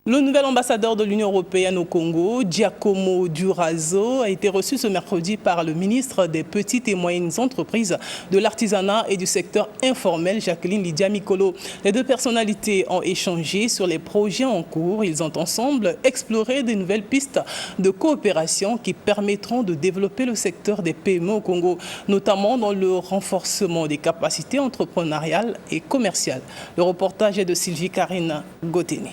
Le nouvel ambassadeur de l'Union européenne au Congo, Giacomo Durazo, a été reçu ce mercredi par le ministre des Petites et Moyennes Entreprises, de l'Artisanat et du secteur informel, Jacqueline Lydia Mikolo. Les deux personnalités ont échangé sur les projets en cours. Ils ont ensemble exploré de nouvelles pistes de coopération qui permettront de développer le secteur des PME au Congo, notamment dans le renforcement des capacités entrepreneuriales et commerciales. Le reportage est de Sylvie Karine Goteni.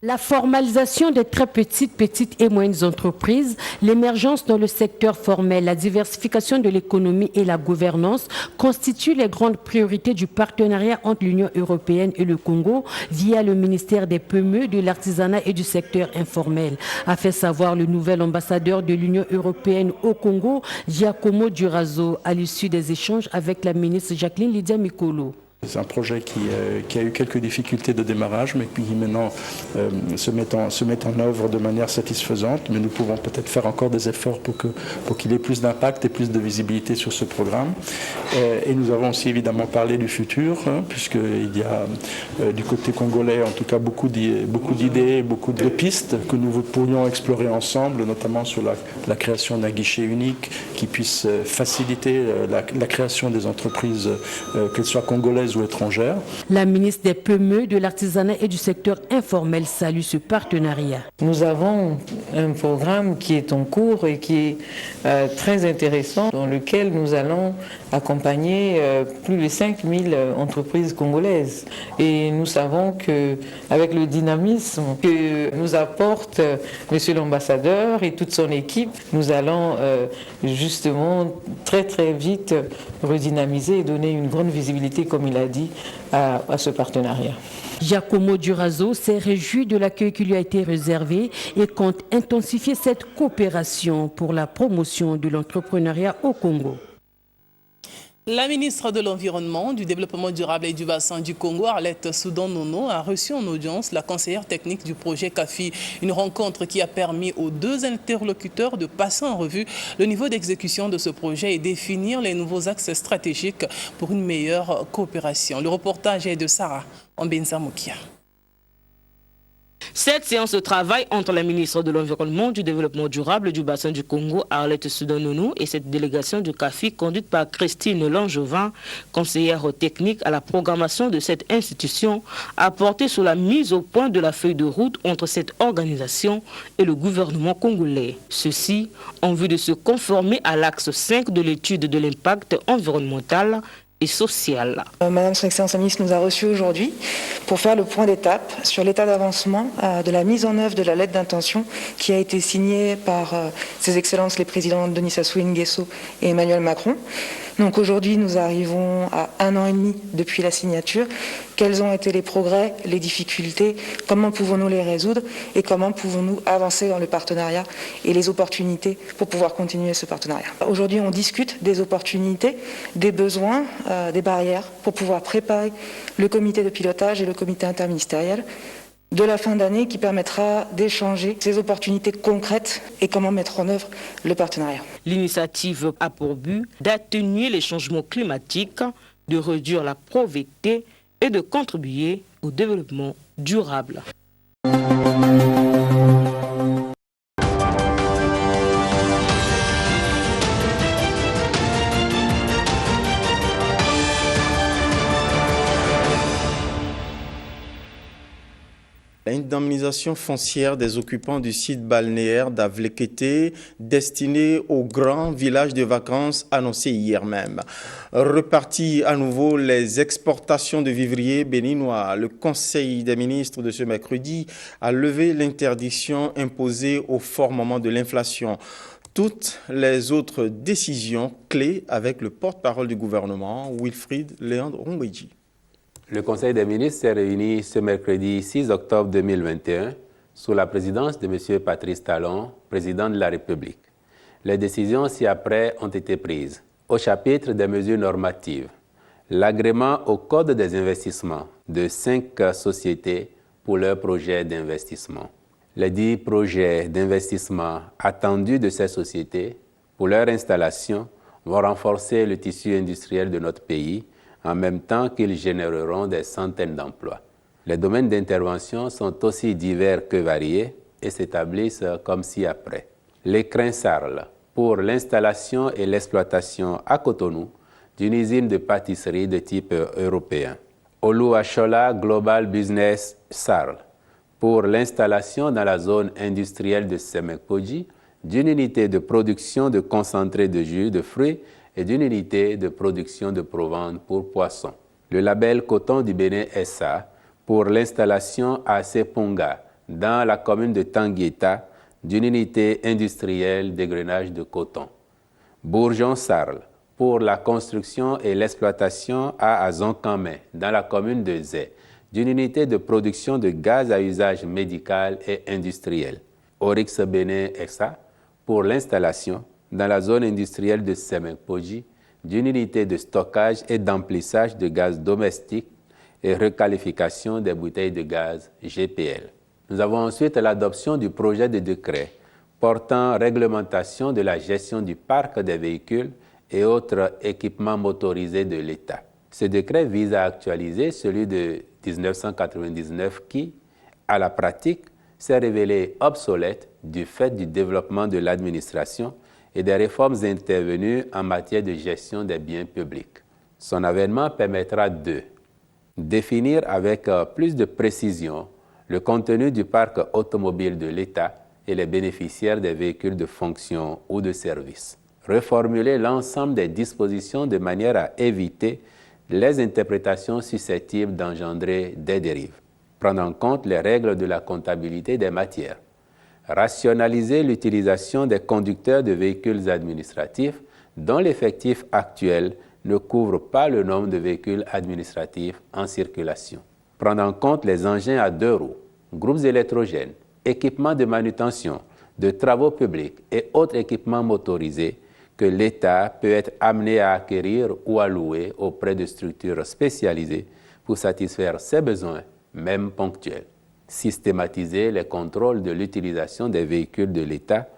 La formalisation des très petites et moyennes entreprises, l'émergence dans le secteur formel, la diversification de l'économie et la gouvernance constituent les grandes priorités du partenariat entre l'Union européenne et le Congo via le ministère des PME, de l'artisanat et du secteur informel, a fait savoir le nouvel ambassadeur de l'Union européenne au Congo, Giacomo Durazo, à l'issue des échanges avec la ministre Jacqueline Lydia Mikolo. C'est un projet qui a eu quelques difficultés de démarrage, mais qui maintenant se met en œuvre de manière satisfaisante. Mais nous pouvons peut-être faire encore des efforts pour qu'il ait plus d'impact et plus de visibilité sur ce programme. Et nous avons aussi évidemment parlé du futur, puisqu'il y a du côté congolais, en tout cas, beaucoup d'idées, beaucoup de pistes que nous pourrions explorer ensemble, notamment sur la création d'un guichet unique qui puisse faciliter la création des entreprises, qu'elles soient congolaises ou étrangères. La ministre des PME, de l'artisanat et du secteur informel salue ce partenariat. Nous avons un programme qui est en cours et qui est très intéressant, dans lequel nous allons accompagner plus de 5000 entreprises congolaises. Et nous savons qu'avec le dynamisme que nous apporte Monsieur l'ambassadeur et toute son équipe, nous allons justement très vite redynamiser et donner une grande visibilité, comme il a dit, à ce partenariat. Giacomo Durazo s'est réjoui de l'accueil qui lui a été réservé et compte intensifier cette coopération pour la promotion de l'entrepreneuriat au Congo. La ministre de l'Environnement, du Développement durable et du bassin du Congo, Arlette Soudan-Nono, a reçu en audience la conseillère technique du projet CAFI. Une rencontre qui a permis aux deux interlocuteurs de passer en revue le niveau d'exécution de ce projet et définir les nouveaux axes stratégiques pour une meilleure coopération. Le reportage est de Sarah Mbenza-Mokia. Cette séance de travail entre la ministre de l'Environnement, du Développement durable et du bassin du Congo, Arlette Soudan-Nono, et cette délégation du CAFI conduite par Christine Langevin, conseillère technique à la programmation de cette institution, a porté sur la mise au point de la feuille de route entre cette organisation et le gouvernement congolais. Ceci en vue de se conformer à l'axe 5 de l'étude de l'impact environnemental et sociale. Madame son Excellence la ministre nous a reçus aujourd'hui pour faire le point d'étape sur l'état d'avancement de la mise en œuvre de la lettre d'intention qui a été signée par Ses Excellences les présidents Denis Sassou Nguesso et Emmanuel Macron. Donc aujourd'hui, nous arrivons à 1 an et demi depuis la signature. Quels ont été les progrès, les difficultés, comment pouvons-nous les résoudre et comment pouvons-nous avancer dans le partenariat et les opportunités pour pouvoir continuer ce partenariat. Aujourd'hui, on discute des opportunités, des besoins, des barrières pour pouvoir préparer le comité de pilotage et le comité interministériel de la fin d'année qui permettra d'échanger ces opportunités concrètes et comment mettre en œuvre le partenariat. L'initiative a pour but d'atténuer les changements climatiques, de réduire la pauvreté et de contribuer au développement durable. L'indemnisation foncière des occupants du site balnéaire d'Avlekete, destiné au grand village de vacances annoncé hier même. Reparti à nouveau les exportations de vivriers béninois, le Conseil des ministres de ce mercredi a levé l'interdiction imposée au fort moment de l'inflation. Toutes les autres décisions clés avec le porte-parole du gouvernement, Wilfried Léandre Ongweji. Le Conseil des ministres s'est réuni ce mercredi 6 octobre 2021 sous la présidence de M. Patrice Talon, président de la République. Les décisions ci-après ont été prises. Au chapitre des mesures normatives, l'agrément au Code des investissements de 5 sociétés pour leurs projets d'investissement. Les 10 projets d'investissement attendus de ces sociétés pour leur installation vont renforcer le tissu industriel de notre pays en même temps qu'ils généreront des centaines d'emplois. Les domaines d'intervention sont aussi divers que variés et s'établissent comme ci-après. L'écrin Sarl pour l'installation et l'exploitation à Cotonou d'une usine de pâtisserie de type européen. Oluwasola Global Business Sarl pour l'installation dans la zone industrielle de Semekpoji d'une unité de production de concentré de jus de fruits et d'une unité de production de provende pour poissons. Le label Coton du Bénin SA pour l'installation à Seponga dans la commune de Tanguieta d'une unité industrielle d'égrenage de coton. Bourgeon Sarl pour la construction et l'exploitation à Azonkamé dans la commune de Zé d'une unité de production de gaz à usage médical et industriel. Oryx Bénin SA pour l'installation dans la zone industrielle de Semekpoji d'une unité de stockage et d'emplissage de gaz domestique et requalification des bouteilles de gaz GPL. Nous avons ensuite l'adoption du projet de décret portant réglementation de la gestion du parc des véhicules et autres équipements motorisés de l'État. Ce décret vise à actualiser celui de 1999 qui, à la pratique, s'est révélé obsolète du fait du développement de l'administration et des réformes intervenues en matière de gestion des biens publics. Son avènement permettra de définir avec plus de précision le contenu du parc automobile de l'État et les bénéficiaires des véhicules de fonction ou de service. Reformuler l'ensemble des dispositions de manière à éviter les interprétations susceptibles d'engendrer des dérives. Prendre en compte les règles de la comptabilité des matières. Rationaliser l'utilisation des conducteurs de véhicules administratifs dont l'effectif actuel ne couvre pas le nombre de véhicules administratifs en circulation. Prendre en compte les engins à 2 roues, groupes électrogènes, équipements de manutention, de travaux publics et autres équipements motorisés que l'État peut être amené à acquérir ou à louer auprès de structures spécialisées pour satisfaire ses besoins, même ponctuels. Systématiser les contrôles de l'utilisation des véhicules de l'État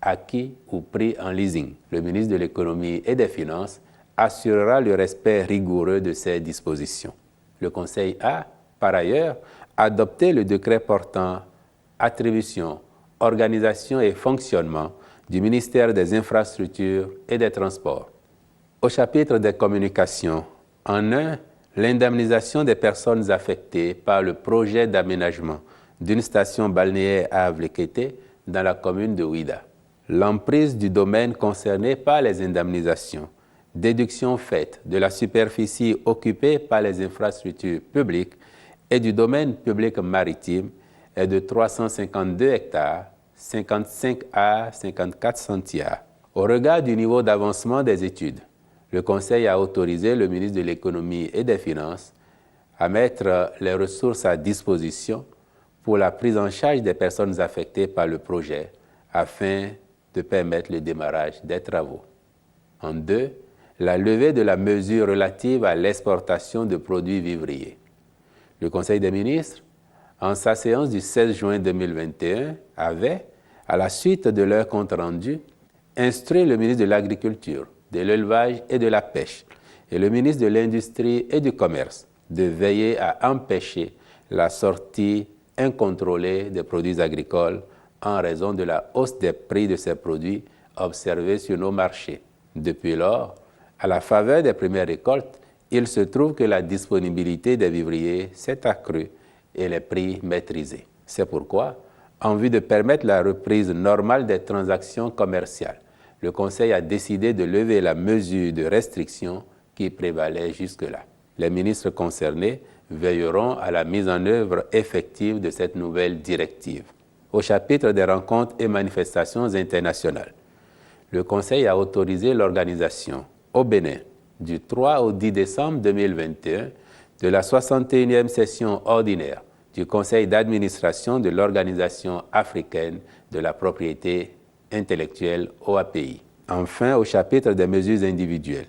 acquis ou pris en leasing. Le ministre de l'Économie et des Finances assurera le respect rigoureux de ces dispositions. Le Conseil a, par ailleurs, adopté le décret portant attribution, organisation et fonctionnement du ministère des Infrastructures et des Transports. Au chapitre des communications, en un, l'indemnisation des personnes affectées par le projet d'aménagement d'une station balnéaire à Avlekété dans la commune de Ouida. L'emprise du domaine concerné par les indemnisations, déduction faite de la superficie occupée par les infrastructures publiques et du domaine public maritime est de 352 hectares, 55 à 54 centiares. Au regard du niveau d'avancement des études, le Conseil a autorisé le ministre de l'Économie et des Finances à mettre les ressources à disposition pour la prise en charge des personnes affectées par le projet afin de permettre le démarrage des travaux. En 2, la levée de la mesure relative à l'exportation de produits vivriers. Le Conseil des ministres, en sa séance du 16 juin 2021, avait, à la suite de leur compte-rendu, instruit le ministre de l'Agriculture, de l'Élevage et de la Pêche et le ministre de l'Industrie et du Commerce de veiller à empêcher la sortie incontrôlée des produits agricoles en raison de la hausse des prix de ces produits observés sur nos marchés. Depuis lors, à la faveur des premières récoltes, il se trouve que la disponibilité des vivriers s'est accrue et les prix maîtrisés. C'est pourquoi, en vue de permettre la reprise normale des transactions commerciales, le Conseil a décidé de lever la mesure de restriction qui prévalait jusque-là. Les ministres concernés veilleront à la mise en œuvre effective de cette nouvelle directive. Au chapitre des rencontres et manifestations internationales, le Conseil a autorisé l'organisation au Bénin du 3 au 10 décembre 2021 de la 61e session ordinaire du Conseil d'administration de l'Organisation africaine de la propriété intellectuelle OAPI. Enfin, au chapitre des mesures individuelles,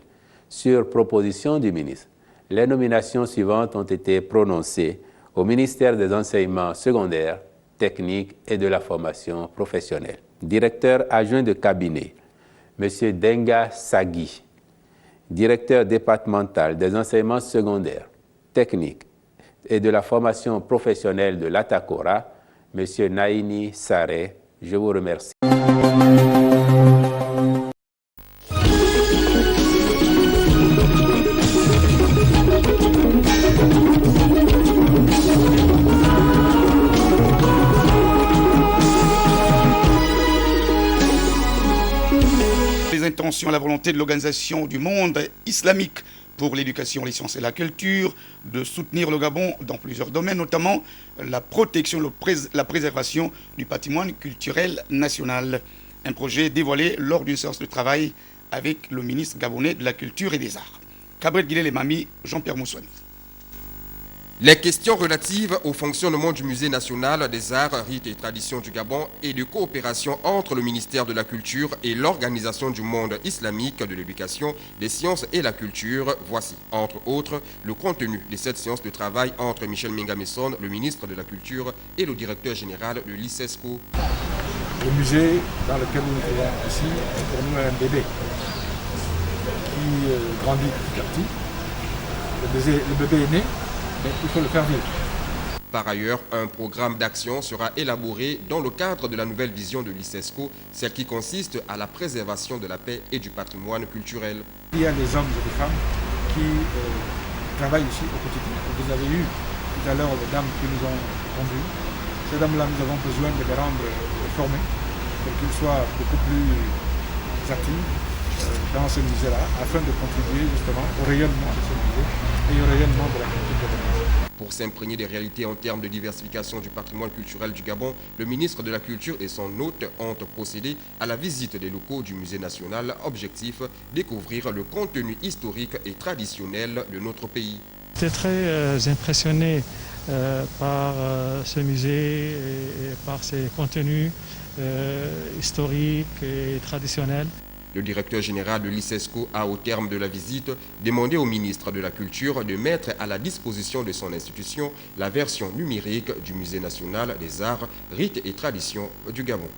sur proposition du ministre, les nominations suivantes ont été prononcées au ministère des Enseignements secondaires, techniques et de la formation professionnelle. Directeur adjoint de cabinet, M. Denga Sagui. Directeur départemental des enseignements secondaires, techniques, et de la formation professionnelle de l'Atakora, M. Naini Saré. Je vous remercie. Les intentions, la volonté de l'Organisation du monde islamique pour l'éducation, les sciences et la culture, de soutenir le Gabon dans plusieurs domaines, notamment la protection, la préservation du patrimoine culturel national. Un projet dévoilé lors d'une séance de travail avec le ministre gabonais de la Culture et des Arts. Cabret Guilé, les mamies, Jean-Pierre Moussouani. Les questions relatives au fonctionnement du Musée national des arts, rites et traditions du Gabon et de coopération entre le ministère de la Culture et l'Organisation du monde islamique de l'éducation, des sciences et la culture. Voici, entre autres, le contenu de cette séance de travail entre Michel Minga-Messon, le ministre de la Culture, et le directeur général de l'ICESCO. Le musée dans lequel nous nous trouvons ici est pour nous un bébé qui grandit petit à petit. Le bébé est né. Il faut le faire vivre. Par ailleurs, un programme d'action sera élaboré dans le cadre de la nouvelle vision de l'ICESCO, celle qui consiste à la préservation de la paix et du patrimoine culturel. Il y a des hommes et des femmes qui travaillent ici au quotidien. Vous avez eu tout à l'heure les dames qui nous ont conduits. Ces dames-là, nous avons besoin de les rendre formés pour qu'ils soient beaucoup plus actifs dans ce musée-là, afin de contribuer justement au rayonnement de ce musée et au rayonnement de la culture gabonaise. Pour s'imprégner des réalités en termes de diversification du patrimoine culturel du Gabon, le ministre de la Culture et son hôte ont procédé à la visite des locaux du Musée national. Objectif, découvrir le contenu historique et traditionnel de notre pays. J'étais très impressionné par ce musée et par ses contenus historiques et traditionnels. Le directeur général de l'ICESCO a, au terme de la visite, demandé au ministre de la Culture de mettre à la disposition de son institution la version numérique du Musée national des arts, rites et traditions du Gabon.